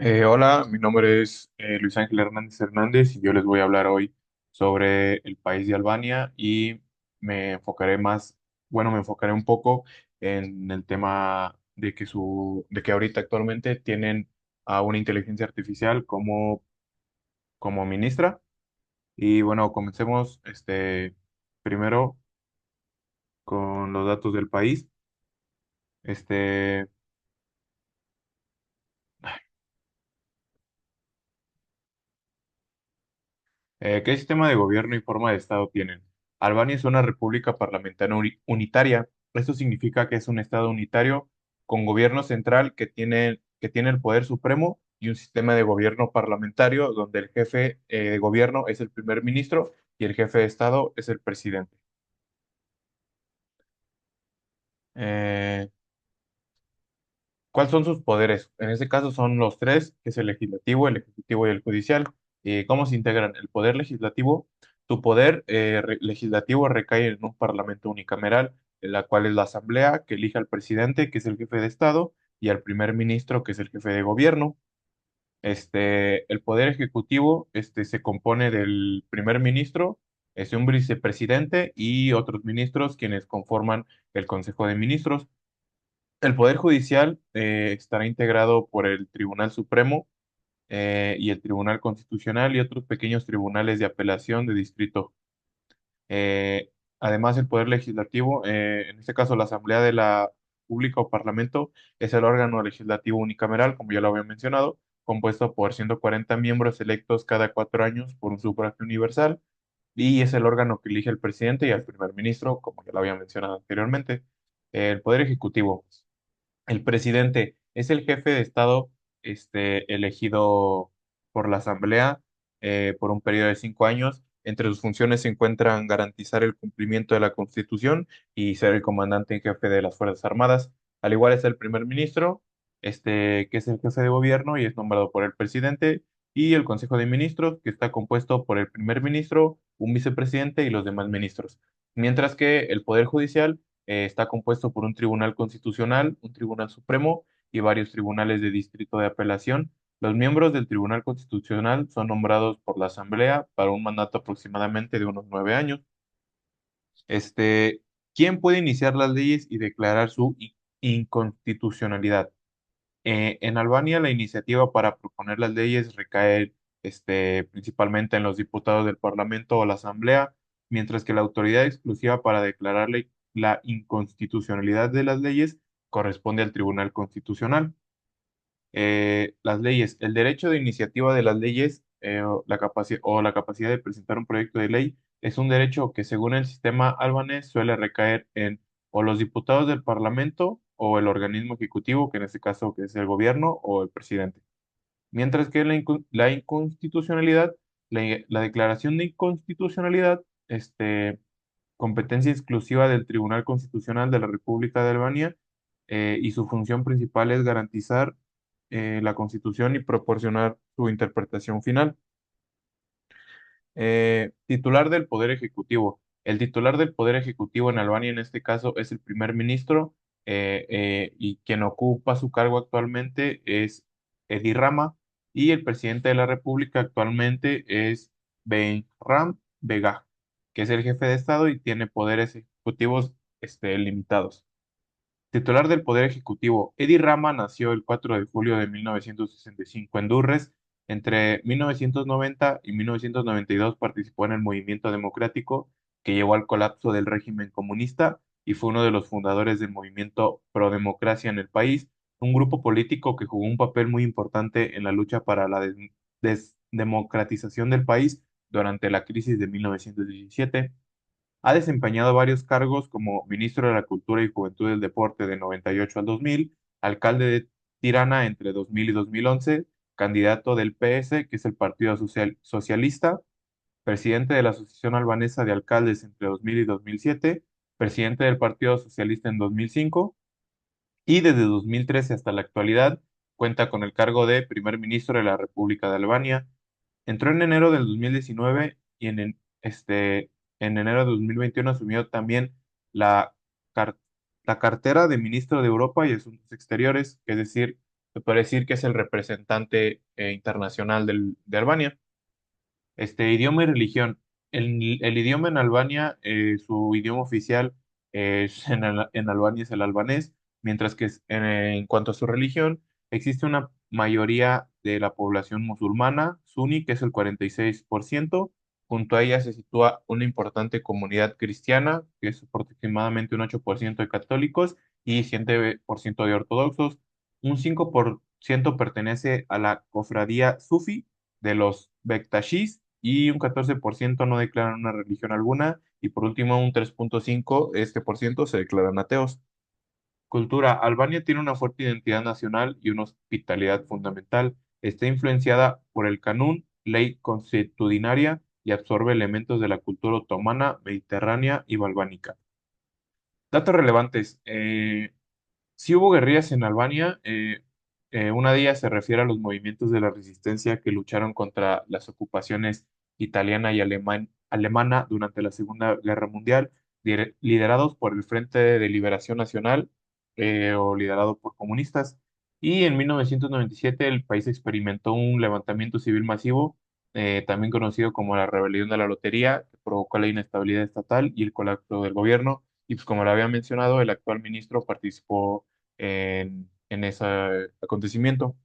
Hola, mi nombre es Luis Ángel Hernández Hernández y yo les voy a hablar hoy sobre el país de Albania y me enfocaré me enfocaré un poco en el tema de que ahorita actualmente tienen a una inteligencia artificial como ministra. Y bueno, comencemos primero con los datos del país. Este, ¿Qué sistema de gobierno y forma de Estado tienen? Albania es una república parlamentaria unitaria. Esto significa que es un Estado unitario con gobierno central que tiene el poder supremo y un sistema de gobierno parlamentario donde el jefe de gobierno es el primer ministro y el jefe de Estado es el presidente. Eh, ¿Cuáles son sus poderes? En este caso son los tres, que es el legislativo, el ejecutivo y el judicial. ¿Cómo se integran? El poder legislativo, tu poder legislativo recae en un parlamento unicameral, en la cual es la asamblea que elige al presidente, que es el jefe de Estado, y al primer ministro, que es el jefe de gobierno. El poder ejecutivo, se compone del primer ministro, un vicepresidente y otros ministros, quienes conforman el Consejo de Ministros. El Poder Judicial estará integrado por el Tribunal Supremo y el Tribunal Constitucional y otros pequeños tribunales de apelación de distrito. Eh, Además, el Poder Legislativo, en este caso la Asamblea de la República o Parlamento, es el órgano legislativo unicameral, como ya lo había mencionado, compuesto por 140 miembros electos cada 4 años por un sufragio universal, y es el órgano que elige al presidente y al primer ministro, como ya lo había mencionado anteriormente. El Poder Ejecutivo. El presidente es el jefe de Estado, elegido por la Asamblea por un periodo de 5 años. Entre sus funciones se encuentran garantizar el cumplimiento de la Constitución y ser el comandante en jefe de las Fuerzas Armadas. Al igual es el primer ministro, que es el jefe de gobierno y es nombrado por el presidente, y el Consejo de Ministros, que está compuesto por el primer ministro, un vicepresidente y los demás ministros. Mientras que el Poder Judicial está compuesto por un tribunal constitucional, un tribunal supremo y varios tribunales de distrito de apelación. Los miembros del Tribunal Constitucional son nombrados por la Asamblea para un mandato aproximadamente de unos 9 años. Este, ¿Quién puede iniciar las leyes y declarar su inconstitucionalidad? En Albania, la iniciativa para proponer las leyes recae, principalmente en los diputados del Parlamento o la Asamblea, mientras que la autoridad exclusiva para declararle la inconstitucionalidad de las leyes corresponde al Tribunal Constitucional. Las leyes, el derecho de iniciativa de las leyes o la capacidad de presentar un proyecto de ley es un derecho que, según el sistema albanés, suele recaer en o los diputados del Parlamento o el organismo ejecutivo, que en este caso que es el gobierno o el presidente. Mientras que la inconstitucionalidad, la declaración de inconstitucionalidad, competencia exclusiva del Tribunal Constitucional de la República de Albania, y su función principal es garantizar la Constitución y proporcionar su interpretación final. Titular del Poder Ejecutivo. El titular del Poder Ejecutivo en Albania en este caso es el primer ministro, y quien ocupa su cargo actualmente es Edi Rama, y el presidente de la República actualmente es Bejram Begah, que es el jefe de Estado y tiene poderes ejecutivos limitados. Titular del Poder Ejecutivo, Edi Rama nació el 4 de julio de 1965 en Durrës. Entre 1990 y 1992 participó en el movimiento democrático que llevó al colapso del régimen comunista y fue uno de los fundadores del movimiento Pro Democracia en el país, un grupo político que jugó un papel muy importante en la lucha para la desdemocratización del país durante la crisis de 1917. Ha desempeñado varios cargos como ministro de la Cultura y Juventud del Deporte de 98 al 2000, alcalde de Tirana entre 2000 y 2011, candidato del PS, que es el Partido Socialista, presidente de la Asociación Albanesa de Alcaldes entre 2000 y 2007, presidente del Partido Socialista en 2005, y desde 2013 hasta la actualidad cuenta con el cargo de primer ministro de la República de Albania. Entró en enero del 2019 y en enero de 2021 asumió también la, car- la cartera de ministro de Europa y Asuntos Exteriores, es decir, se puede decir que es el representante internacional de Albania. Idioma y religión. El idioma en Albania, su idioma oficial en Albania es el albanés, mientras que en cuanto a su religión, existe una mayoría de la población musulmana, suní, que es el 46%. Junto a ella se sitúa una importante comunidad cristiana, que es aproximadamente un 8% de católicos y 7% de ortodoxos. Un 5% pertenece a la cofradía sufi de los Bektashis y un 14% no declaran una religión alguna y por último un 3,5% se declaran ateos. Cultura. Albania tiene una fuerte identidad nacional y una hospitalidad fundamental. Está influenciada por el Kanun, ley consuetudinaria, y absorbe elementos de la cultura otomana, mediterránea y balbánica. Datos relevantes. Sí hubo guerrillas en Albania. Una de ellas se refiere a los movimientos de la resistencia que lucharon contra las ocupaciones italiana y alemana durante la Segunda Guerra Mundial, liderados por el Frente de Liberación Nacional o liderado por comunistas. Y en 1997 el país experimentó un levantamiento civil masivo, también conocido como la Rebelión de la Lotería, que provocó la inestabilidad estatal y el colapso del gobierno. Y pues como lo había mencionado, el actual ministro participó en ese acontecimiento.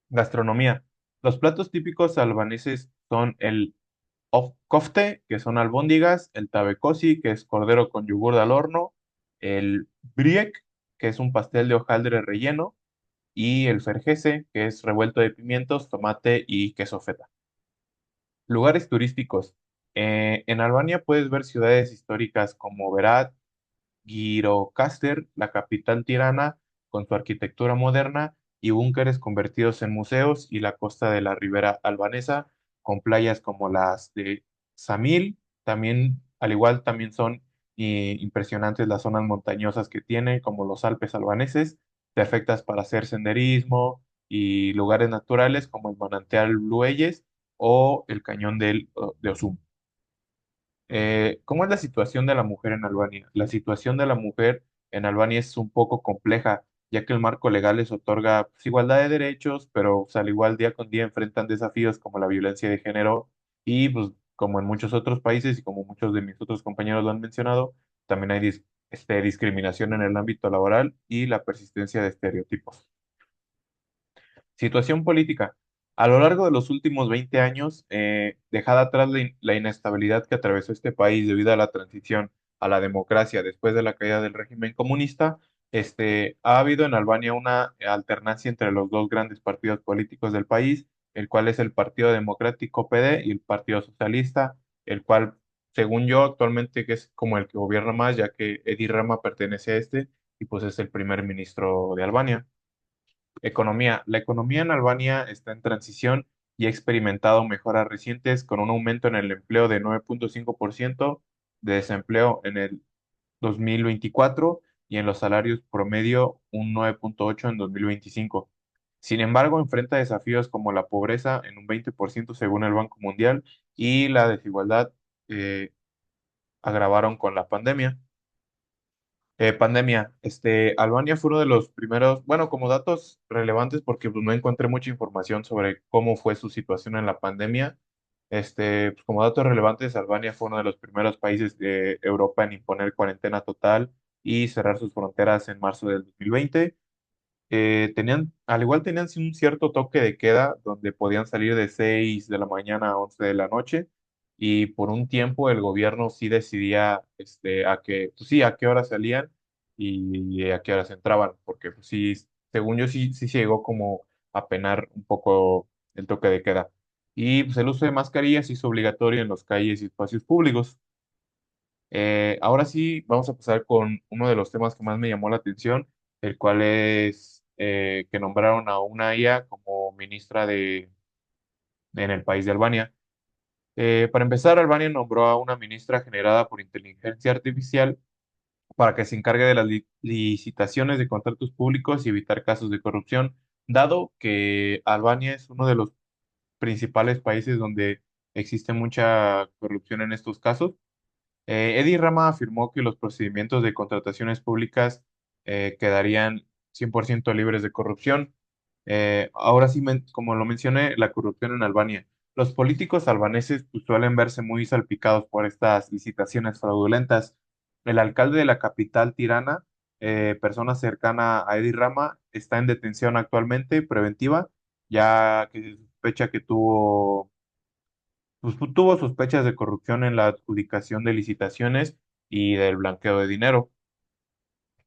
Gastronomía. Los platos típicos albaneses son el kofte, que son albóndigas, el tabekosi, que es cordero con yogur al horno, el briek, que es un pastel de hojaldre relleno, y el ferjese, que es revuelto de pimientos, tomate y queso feta. Lugares turísticos. En Albania puedes ver ciudades históricas como Berat, Gjirokastër, la capital tirana, con su arquitectura moderna y búnkeres convertidos en museos, y la costa de la ribera albanesa, con playas como las de Samil. También, al igual, también son impresionantes las zonas montañosas que tiene, como los Alpes albaneses, perfectas para hacer senderismo, y lugares naturales como el manantial Blueyes o el cañón de Osum. ¿Cómo es la situación de la mujer en Albania? La situación de la mujer en Albania es un poco compleja, ya que el marco legal les otorga pues, igualdad de derechos, pero pues, al igual día con día enfrentan desafíos como la violencia de género y pues como en muchos otros países y como muchos de mis otros compañeros lo han mencionado, también hay discriminación en el ámbito laboral y la persistencia de estereotipos. Situación política. A lo largo de los últimos 20 años, dejada atrás la inestabilidad que atravesó este país debido a la transición a la democracia después de la caída del régimen comunista, ha habido en Albania una alternancia entre los dos grandes partidos políticos del país, el cual es el Partido Democrático PD y el Partido Socialista, el cual, según yo, actualmente que es como el que gobierna más, ya que Edi Rama pertenece a este y pues es el primer ministro de Albania. Economía. La economía en Albania está en transición y ha experimentado mejoras recientes con un aumento en el empleo de 9,5%, de desempleo en el 2024 y en los salarios promedio un 9,8% en 2025. Sin embargo, enfrenta desafíos como la pobreza en un 20% según el Banco Mundial y la desigualdad eh, agravaron con la pandemia. Pandemia. Albania fue uno de los primeros, bueno, como datos relevantes, porque pues, no encontré mucha información sobre cómo fue su situación en la pandemia. Pues, como datos relevantes, Albania fue uno de los primeros países de Europa en imponer cuarentena total y cerrar sus fronteras en marzo del 2020. Al igual tenían sí un cierto toque de queda donde podían salir de 6 de la mañana a 11 de la noche, y por un tiempo el gobierno sí decidía pues sí, a qué horas salían y a qué horas entraban, porque pues, sí, según yo sí se llegó como a penar un poco el toque de queda. Y pues el uso de mascarillas se hizo obligatorio en las calles y espacios públicos. Ahora sí, vamos a pasar con uno de los temas que más me llamó la atención, el cual es que nombraron a una IA como ministra en el país de Albania. Para empezar, Albania nombró a una ministra generada por inteligencia artificial para que se encargue de las licitaciones de contratos públicos y evitar casos de corrupción, dado que Albania es uno de los principales países donde existe mucha corrupción en estos casos. Eddie Rama afirmó que los procedimientos de contrataciones públicas quedarían 100% libres de corrupción. Ahora sí, como lo mencioné, la corrupción en Albania. Los políticos albaneses pues, suelen verse muy salpicados por estas licitaciones fraudulentas. El alcalde de la capital, Tirana, persona cercana a Edi Rama, está en detención actualmente, preventiva, ya que se sospecha que tuvo sospechas de corrupción en la adjudicación de licitaciones y del blanqueo de dinero.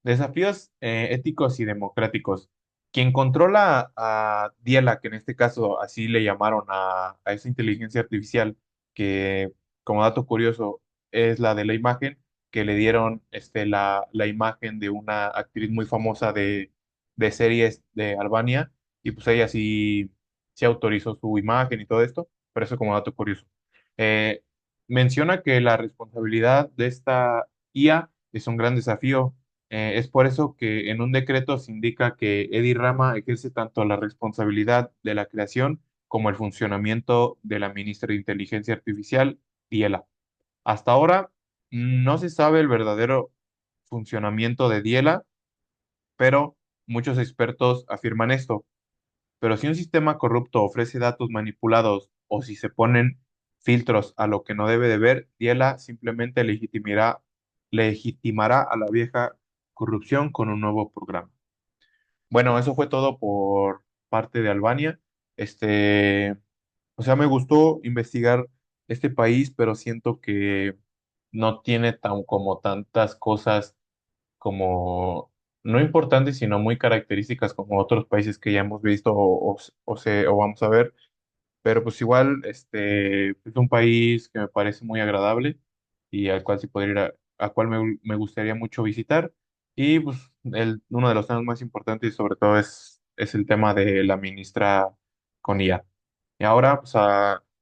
Desafíos éticos y democráticos. Quien controla a Diela, que en este caso así le llamaron a esa inteligencia artificial, que como dato curioso es la de la imagen, que le dieron la imagen de una actriz muy famosa de series de Albania, y pues ella sí autorizó su imagen y todo esto, pero eso como dato curioso. Eh, Menciona que la responsabilidad de esta IA es un gran desafío. Es por eso que en un decreto se indica que Edi Rama ejerce tanto la responsabilidad de la creación como el funcionamiento de la ministra de Inteligencia Artificial, Diela. Hasta ahora no se sabe el verdadero funcionamiento de Diela, pero muchos expertos afirman esto. Pero si un sistema corrupto ofrece datos manipulados o si se ponen filtros a lo que no debe de ver, Diela simplemente legitimará a la vieja corrupción con un nuevo programa. Bueno, eso fue todo por parte de Albania. Este, o sea, me gustó investigar este país, pero siento que no tiene como tantas cosas como no importantes, sino muy características como otros países que ya hemos visto o vamos a ver. Pero pues igual, es un país que me parece muy agradable y al cual sí podría ir a cual me gustaría mucho visitar. Y pues uno de los temas más importantes sobre todo es el tema de la ministra con IA. Y ahora pues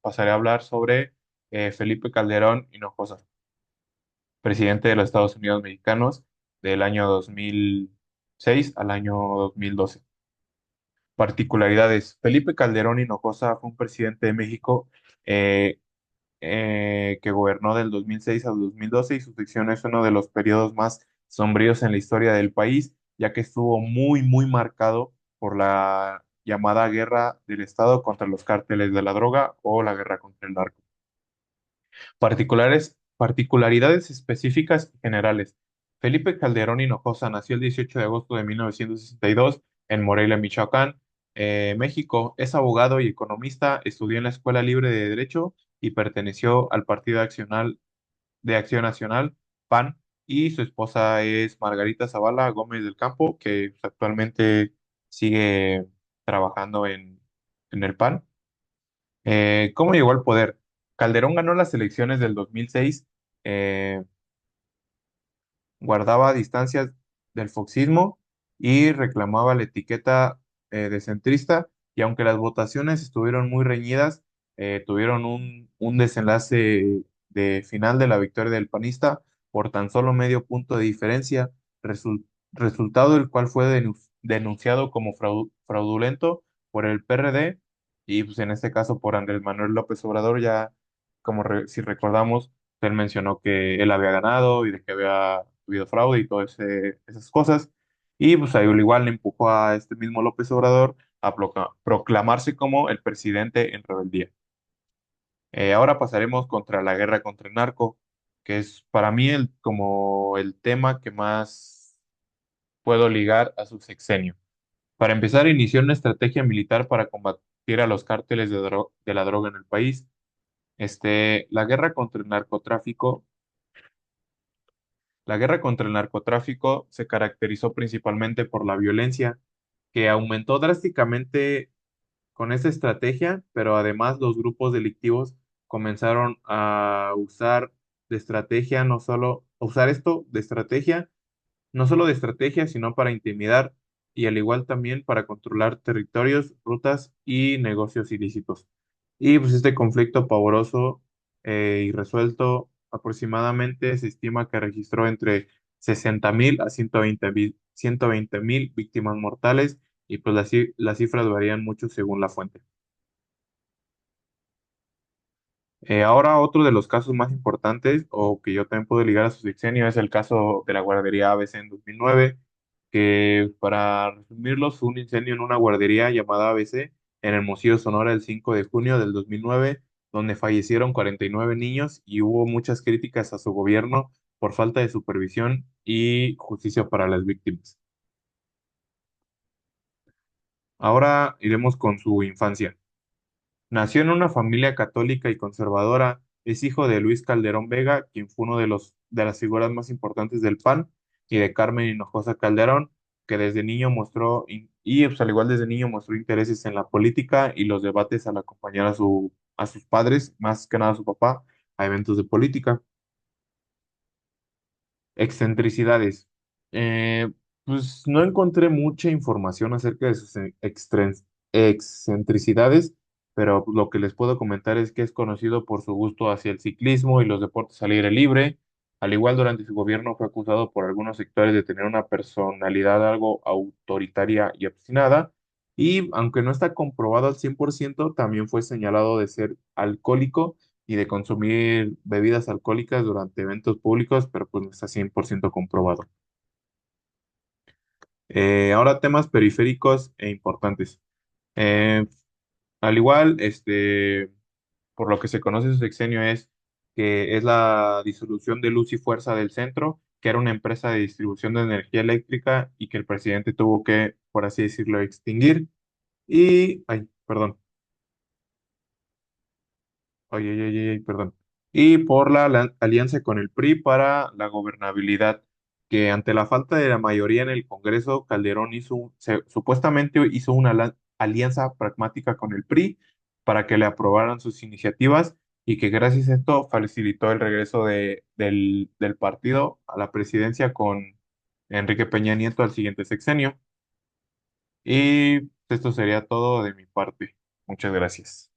pasaré a hablar sobre Felipe Calderón Hinojosa, presidente de los Estados Unidos mexicanos del año 2006 al año 2012. Particularidades. Felipe Calderón Hinojosa fue un presidente de México eh, que gobernó del 2006 al 2012 y su sección es uno de los periodos más sombríos en la historia del país, ya que estuvo muy, muy marcado por la llamada guerra del Estado contra los cárteles de la droga o la guerra contra el narco. Particularidades específicas y generales. Felipe Calderón Hinojosa nació el 18 de agosto de 1962 en Morelia, Michoacán, México. Es abogado y economista, estudió en la Escuela Libre de Derecho y perteneció al Partido de Acción Nacional, PAN, y su esposa es Margarita Zavala Gómez del Campo, que pues, actualmente sigue trabajando en el PAN. ¿Cómo llegó al poder? Calderón ganó las elecciones del 2006, eh, guardaba distancias del foxismo y reclamaba la etiqueta de centrista, y aunque las votaciones estuvieron muy reñidas, tuvieron un desenlace de final de la victoria del panista por tan solo medio punto de diferencia, resultado el cual fue denunciado como fraudulento por el PRD y pues en este caso por Andrés Manuel López Obrador, ya como si recordamos, él mencionó que él había ganado y de que había habido fraude y todas esas cosas. Y pues ahí al igual le empujó a este mismo López Obrador a proclamarse como el presidente en rebeldía. Ahora pasaremos contra la guerra contra el narco, que es para mí como el tema que más puedo ligar a su sexenio. Para empezar, inició una estrategia militar para combatir a los cárteles de la droga en el país. La guerra contra el narcotráfico La guerra contra el narcotráfico se caracterizó principalmente por la violencia, que aumentó drásticamente con esta estrategia, pero además los grupos delictivos comenzaron a usar de estrategia, no solo, a usar esto de estrategia, no solo de estrategia, sino para intimidar y al igual también para controlar territorios, rutas y negocios ilícitos. Y pues este conflicto pavoroso y resuelto aproximadamente se estima que registró entre 60.000 a 120.000 víctimas mortales y pues las cifras varían mucho según la fuente. Ahora otro de los casos más importantes o que yo también puedo ligar a su sexenio es el caso de la guardería ABC en 2009. que para resumirlos fue un incendio en una guardería llamada ABC en Hermosillo, Sonora, el 5 de junio del 2009, donde fallecieron 49 niños y hubo muchas críticas a su gobierno por falta de supervisión y justicia para las víctimas. Ahora iremos con su infancia. Nació en una familia católica y conservadora. Es hijo de Luis Calderón Vega, quien fue uno de de las figuras más importantes del PAN, y de Carmen Hinojosa Calderón, que desde niño pues, al igual desde niño mostró intereses en la política y los debates al acompañar a sus padres, más que nada a su papá, a eventos de política. Excentricidades. Eh, pues no encontré mucha información acerca de sus excentricidades, pero lo que les puedo comentar es que es conocido por su gusto hacia el ciclismo y los deportes al aire libre. Al igual, durante su gobierno fue acusado por algunos sectores de tener una personalidad algo autoritaria y obstinada. Y aunque no está comprobado al 100%, también fue señalado de ser alcohólico y de consumir bebidas alcohólicas durante eventos públicos, pero pues no está 100% comprobado. Ahora temas periféricos e importantes. Eh, Al igual, por lo que se conoce su sexenio es que es la disolución de Luz y Fuerza del Centro, que era una empresa de distribución de energía eléctrica y que el presidente tuvo que, por así decirlo, extinguir. Y, ay, perdón. Oye, oye, oye, oye, perdón. Y por la alianza con el PRI para la gobernabilidad, que ante la falta de la mayoría en el Congreso, Calderón supuestamente hizo una alianza pragmática con el PRI para que le aprobaran sus iniciativas y que gracias a esto facilitó el regreso del partido a la presidencia con Enrique Peña Nieto al siguiente sexenio. Y esto sería todo de mi parte. Muchas gracias.